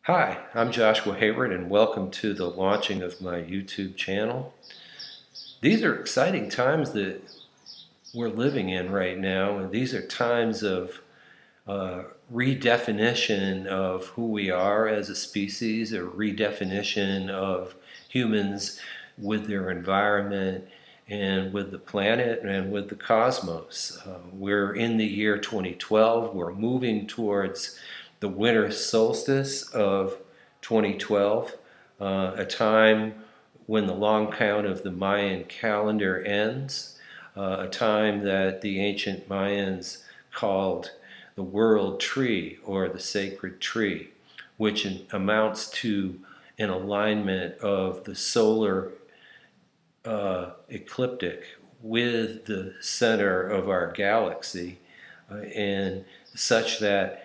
Hi, I'm Joshua Hayward and welcome to the launching of my YouTube channel. These are exciting times that we're living in right now, and these are times of redefinition of who we are as a species, a redefinition of humans with their environment and with the planet and with the cosmos. We're in the year 2012. We're moving towards the winter solstice of 2012, a time when the long count of the Mayan calendar ends, a time that the ancient Mayans called the world tree or the sacred tree, which amounts to an alignment of the solar ecliptic with the center of our galaxy, and such that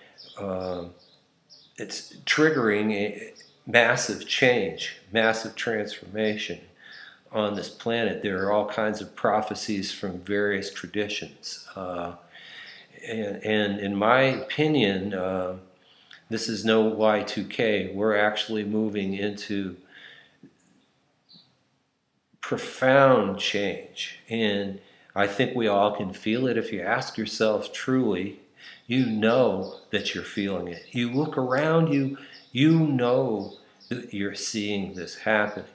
it's triggering a massive change, massive transformation on this planet. There are all kinds of prophecies from various traditions. And in my opinion, this is no Y2K. We're actually moving into profound change. And I think we all can feel it. If you ask yourself truly, you know that you're feeling it. You look around you, you know that you're seeing this happening.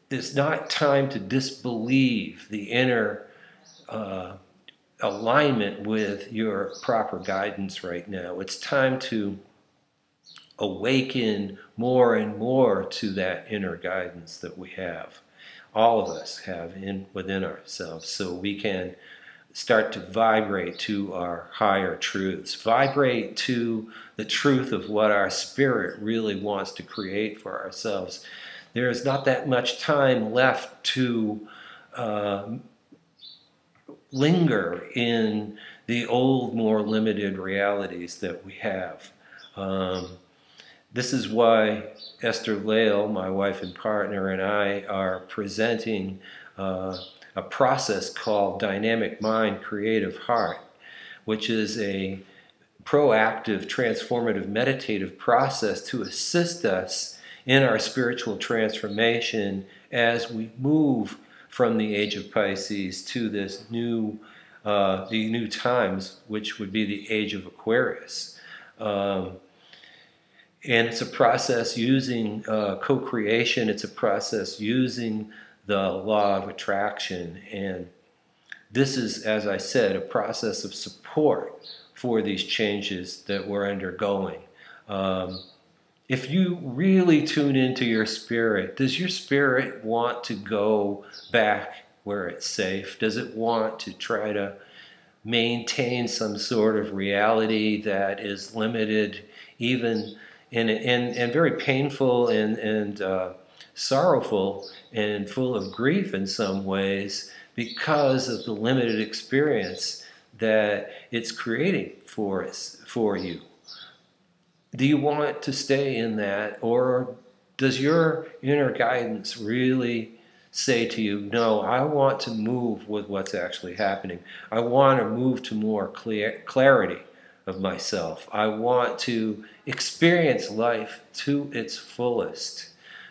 There's not time to disbelieve the inner alignment with your proper guidance right now. It's time to awaken more and more to that inner guidance that we have. All of us have within ourselves, so we can start to vibrate to our higher truths, vibrate to the truth of what our spirit really wants to create for ourselves. There is not that much time left to linger in the old, more limited realities that we have. This is why Esther Lael, my wife and partner, and I are presenting a process called Dynamic Mind, Creative Heart, which is a proactive, transformative, meditative process to assist us in our spiritual transformation as we move from the age of Pisces to this the new times, which would be the age of Aquarius. And it's a process using co-creation. It's a process using the law of attraction. And this is, as I said, a process of support for these changes that we're undergoing. If you really tune into your spirit, does your spirit want to go back where it's safe? Does it want to try to maintain some sort of reality that is limited, even and very painful and sorrowful and full of grief in some ways because of the limited experience that it's creating for you? Do you want to stay in that, or does your inner guidance really say to you, no, I want to move with what's actually happening. I want to move to more clarity of myself. I want to experience life to its fullest.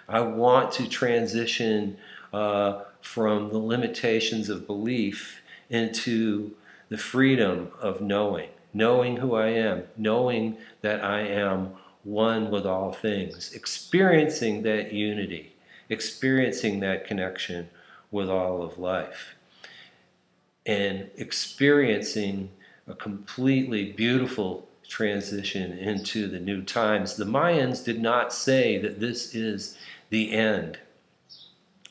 I want to transition from the limitations of belief into the freedom of knowing who I am, knowing that I am one with all things, experiencing that unity, experiencing that connection with all of life, and experiencing a completely beautiful transition into the new times. The Mayans did not say that this is the end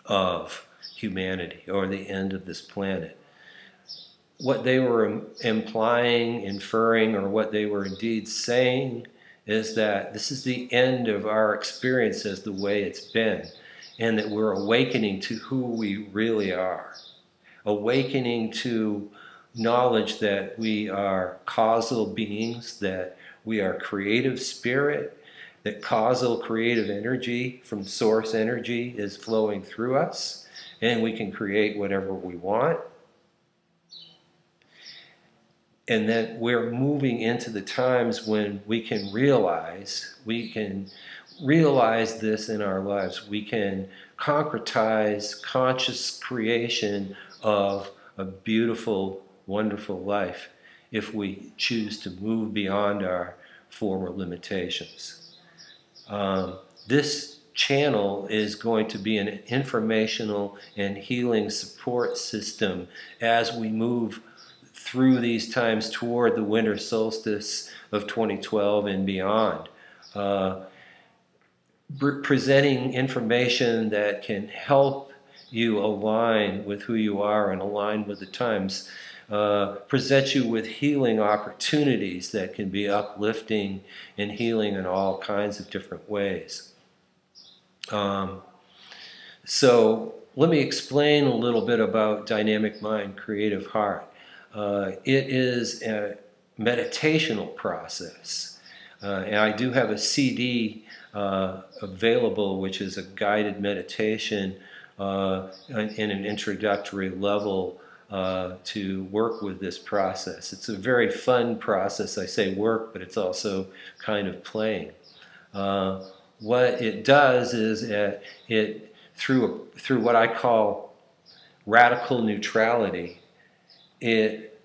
of humanity or the end of this planet. What they were implying, inferring, or what they were indeed saying is that this is the end of our experience as the way it's been, and that we're awakening to who we really are, awakening to knowledge that we are causal beings, that we are creative spirit, that causal creative energy from source energy is flowing through us, and we can create whatever we want. and that we're moving into the times when we can realize this in our lives. We can concretize conscious creation of a beautiful, wonderful life if we choose to move beyond our former limitations. This channel is going to be an informational and healing support system as we move through these times toward the winter solstice of 2012 and beyond. Presenting information that can help you align with who you are and align with the times. Present you with healing opportunities that can be uplifting and healing in all kinds of different ways. So let me explain a little bit about Dynamic Mind, Creative Heart. It is a meditational process. And I do have a CD available, which is a guided meditation in an introductory level to work with this process. It's a very fun process. I say work, but it's also kind of playing. What it does is it through what I call radical neutrality, it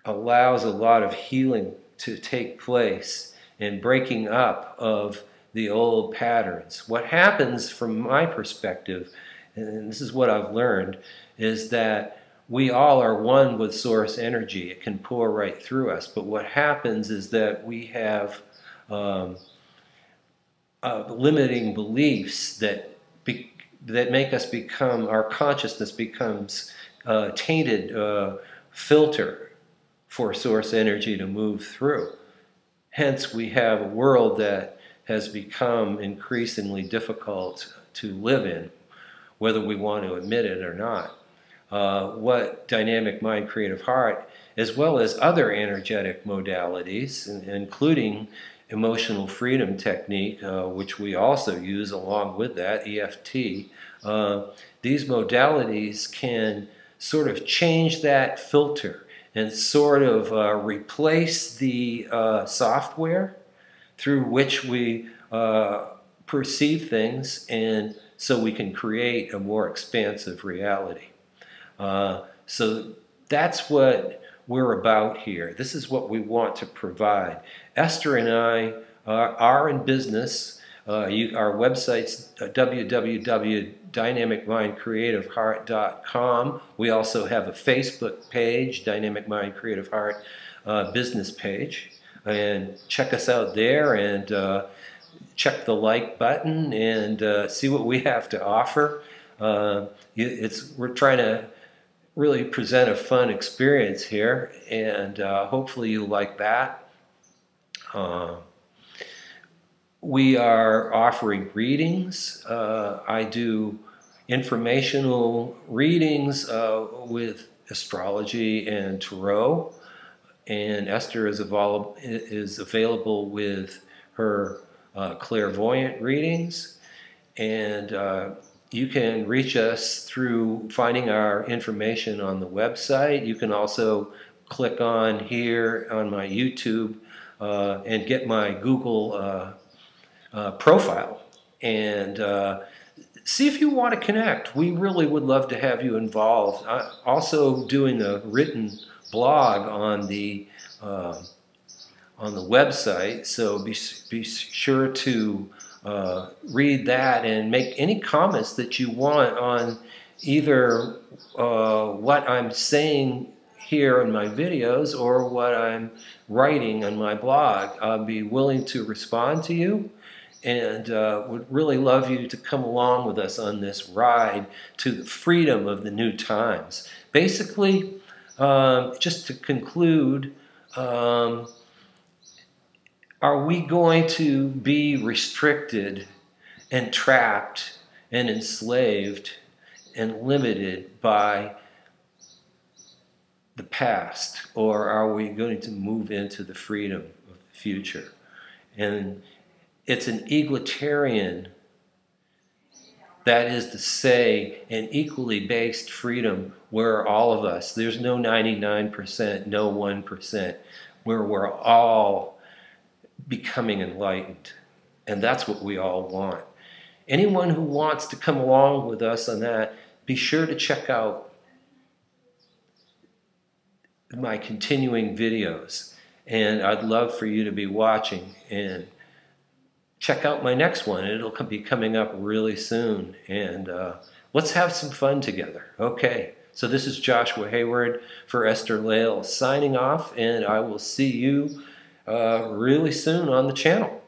allows a lot of healing to take place and breaking up of the old patterns. What happens from my perspective, and this is what I've learned, is that we all are one with source energy. It can pour right through us. But what happens is that we have limiting beliefs that make us become, our consciousness becomes tainted filter for source energy to move through. Hence, we have a world that has become increasingly difficult to live in, whether we want to admit it or not. What Dynamic Mind, Creative Heart, as well as other energetic modalities, including emotional freedom technique, which we also use along with that, EFT, these modalities can sort of change that filter and sort of replace the software through which we perceive things, and so we can create a more expansive reality. So that's what we're about here. This is what we want to provide. Esther and I are in business. Our website's www.dynamicmindcreativeheart.com. We also have a Facebook page, Dynamic Mind Creative Heart business page. And check us out there and check the like button and see what we have to offer. We're trying to really present a fun experience here, and hopefully you like that. We are offering readings. I do informational readings with astrology and tarot, and Esther is available with her clairvoyant readings, and you can reach us through finding our information on the website. You can also click on here on my YouTube and get my Google profile and see if you want to connect. We really would love to have you involved. I'm also doing a written blog on the website, so be sure to read that and make any comments that you want on either what I'm saying here in my videos or what I'm writing on my blog. I'll be willing to respond to you, and would really love you to come along with us on this ride to the freedom of the new times. Basically, just to conclude, are we going to be restricted and trapped and enslaved and limited by the past, or are we going to move into the freedom of the future? And it's an egalitarian That is to say, an equally based freedom where all of us, there's no 99%, no 1%, where we're all becoming enlightened. And that's what we all want. Anyone who wants to come along with us on that, be sure to check out my continuing videos. And I'd love for you to be watching and check out my next one. It'll be coming up really soon. And let's have some fun together. Okay, so this is Joshua Hayward for Esther Lael signing off, and I will see you really soon on the channel.